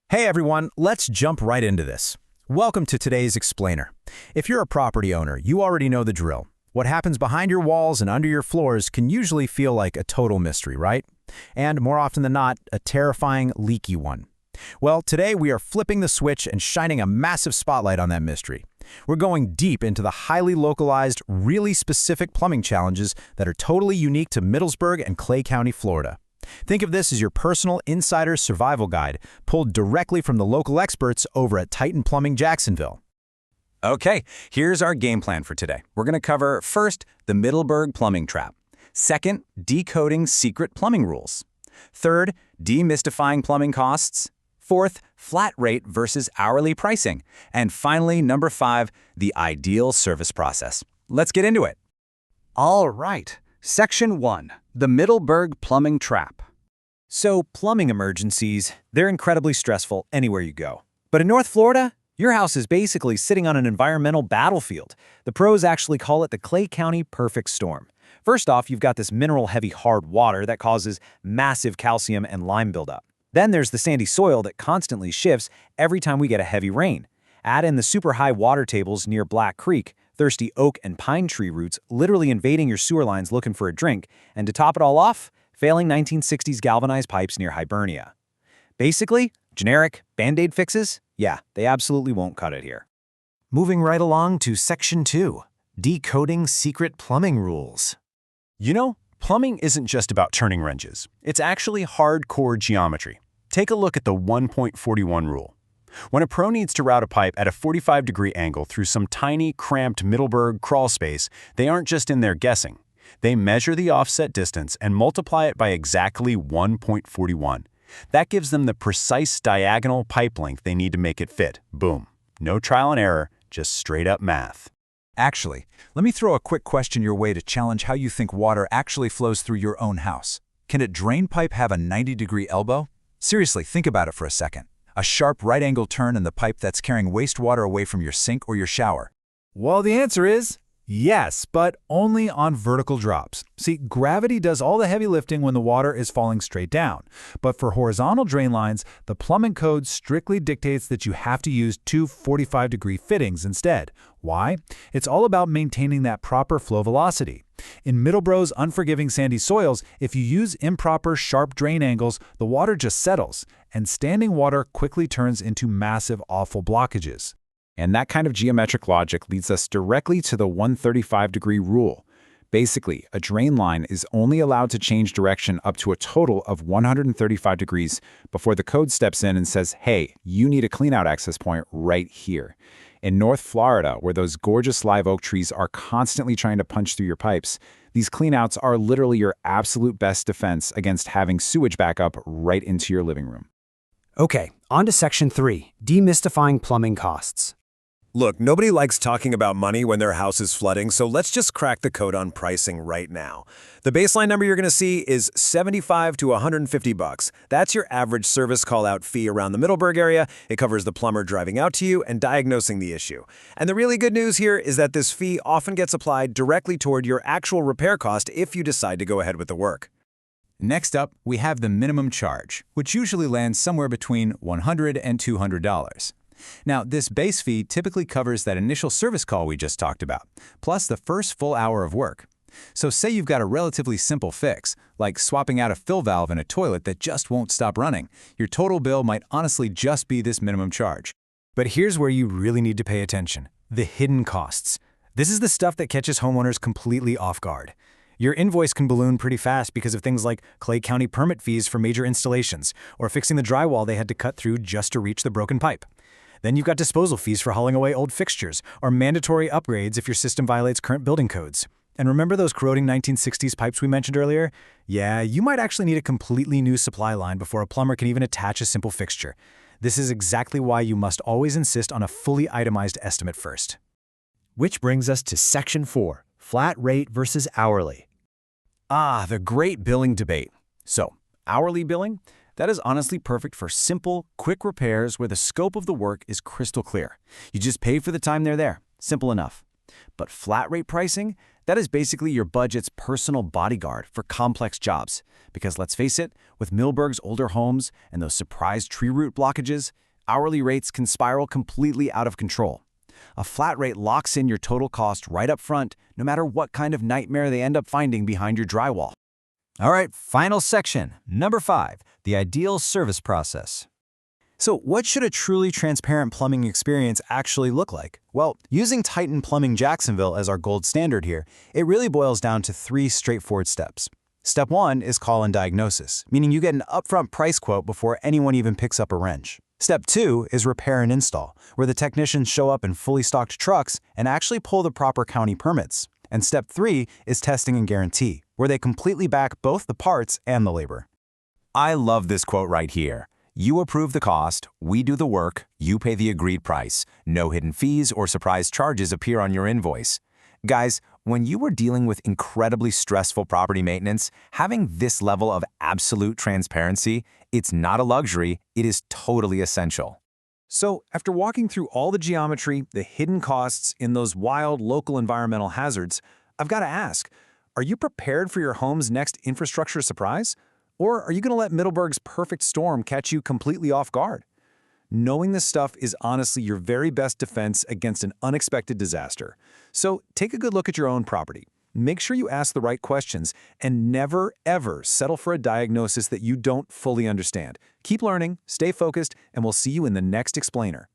Hey everyone, let's jump right into this. Welcome to today's explainer. If you're a property owner, you already know the drill. What happens behind your walls and under your floors can usually feel like a total mystery, right? And more often than not, a terrifying, leaky one. Well, today we are flipping the switch and shining a massive spotlight on that mystery. We're going deep into the highly localized, really specific plumbing challenges that are totally unique to Middleburg and Clay County, Florida. Think of this as your personal insider survival guide, pulled directly from the local experts over at Titan Plumbing Jacksonville. Okay, here's our game plan for today. We're going to cover, first, the Middleburg plumbing trap. Second, decoding secret plumbing rules. Third, demystifying plumbing costs. Fourth, flat rate versus hourly pricing. And finally, number 5, the ideal service process. Let's get into it. All right. Section 1. The Middleburg plumbing trap. So, plumbing emergencies, they're incredibly stressful anywhere you go. But in North Florida, your house is basically sitting on an environmental battlefield. The pros actually call it the Clay County perfect storm. First off, you've got this mineral-heavy hard water that causes massive calcium and lime buildup. Then there's the sandy soil that constantly shifts every time we get a heavy rain. Add in the super high water tables near Black Creek, thirsty oak and pine tree roots literally invading your sewer lines looking for a drink, and to top it all off, failing 1960s galvanized pipes near Hibernia. Basically, generic Band-Aid fixes? Yeah, they absolutely won't cut it here. Moving right along to Section 2, decoding secret plumbing rules. You know, plumbing isn't just about turning wrenches. It's actually hardcore geometry. Take a look at the 1.41 rule. When a pro needs to route a pipe at a 45-degree angle through some tiny, cramped Middleburg crawl space, they aren't just in there guessing. They measure the offset distance and multiply it by exactly 1.41. That gives them the precise diagonal pipe length they need to make it fit. Boom. No trial and error, just straight-up math. Actually, let me throw a quick question your way to challenge how you think water actually flows through your own house. Can a drain pipe have a 90-degree elbow? Seriously, think about it for a second. A sharp right-angle turn in the pipe that's carrying wastewater away from your sink or your shower. Well, the answer is yes, but only on vertical drops. See, gravity does all the heavy lifting when the water is falling straight down. But for horizontal drain lines, the plumbing code strictly dictates that you have to use two 45-degree fittings instead. Why? It's all about maintaining that proper flow velocity. In Middleburg's unforgiving sandy soils, if you use improper sharp drain angles, the water just settles, and standing water quickly turns into massive, awful blockages. And that kind of geometric logic leads us directly to the 135-degree rule. Basically, a drain line is only allowed to change direction up to a total of 135 degrees before the code steps in and says, hey, you need a cleanout access point right here. In North Florida, where those gorgeous live oak trees are constantly trying to punch through your pipes, these cleanouts are literally your absolute best defense against having sewage back up right into your living room. Okay, on to Section 3. Demystifying plumbing costs. Look, nobody likes talking about money when their house is flooding, so let's just crack the code on pricing right now. The baseline number you're going to see is $75 to $150. That's your average service call-out fee around the Middleburg area. It covers the plumber driving out to you and diagnosing the issue. And the really good news here is that this fee often gets applied directly toward your actual repair cost if you decide to go ahead with the work. Next up, we have the minimum charge, which usually lands somewhere between $100 and $200. Now, this base fee typically covers that initial service call we just talked about, plus the first full hour of work. So say you've got a relatively simple fix, like swapping out a fill valve in a toilet that just won't stop running. Your total bill might honestly just be this minimum charge. But here's where you really need to pay attention: the hidden costs. This is the stuff that catches homeowners completely off guard. Your invoice can balloon pretty fast because of things like Clay County permit fees for major installations, or fixing the drywall they had to cut through just to reach the broken pipe. Then you've got disposal fees for hauling away old fixtures, or mandatory upgrades if your system violates current building codes. And remember those corroding 1960s pipes we mentioned earlier? Yeah, you might actually need a completely new supply line before a plumber can even attach a simple fixture. This is exactly why you must always insist on a fully itemized estimate first. Which brings us to Section 4, flat rate versus hourly. The great billing debate. So, hourly billing? That is honestly perfect for simple, quick repairs where the scope of the work is crystal clear. You just pay for the time they're there. Simple enough. But flat rate pricing? That is basically your budget's personal bodyguard for complex jobs. Because let's face it, with Middleburg's older homes and those surprise tree root blockages, hourly rates can spiral completely out of control. A flat rate locks in your total cost right up front, no matter what kind of nightmare they end up finding behind your drywall. All right, final section, number 5, the ideal service process. So what should a truly transparent plumbing experience actually look like? Well, using Titan Plumbing Jacksonville as our gold standard here, it really boils down to 3 straightforward steps. Step 1 is call and diagnosis, meaning you get an upfront price quote before anyone even picks up a wrench. Step 2 is repair and install, where the technicians show up in fully stocked trucks and actually pull the proper county permits. And step 3 is testing and guarantee, where they completely back both the parts and the labor. I love this quote right here. You approve the cost, we do the work, you pay the agreed price. No hidden fees or surprise charges appear on your invoice. Guys, when you are dealing with incredibly stressful property maintenance, having this level of absolute transparency, it's not a luxury, it is totally essential. So, after walking through all the geometry, the hidden costs in those wild local environmental hazards, I've got to ask, are you prepared for your home's next infrastructure surprise? Or are you going to let Middleburg's perfect storm catch you completely off guard? Knowing this stuff is honestly your very best defense against an unexpected disaster. So take a good look at your own property. Make sure you ask the right questions and never, ever settle for a diagnosis that you don't fully understand. Keep learning, stay focused, and we'll see you in the next explainer.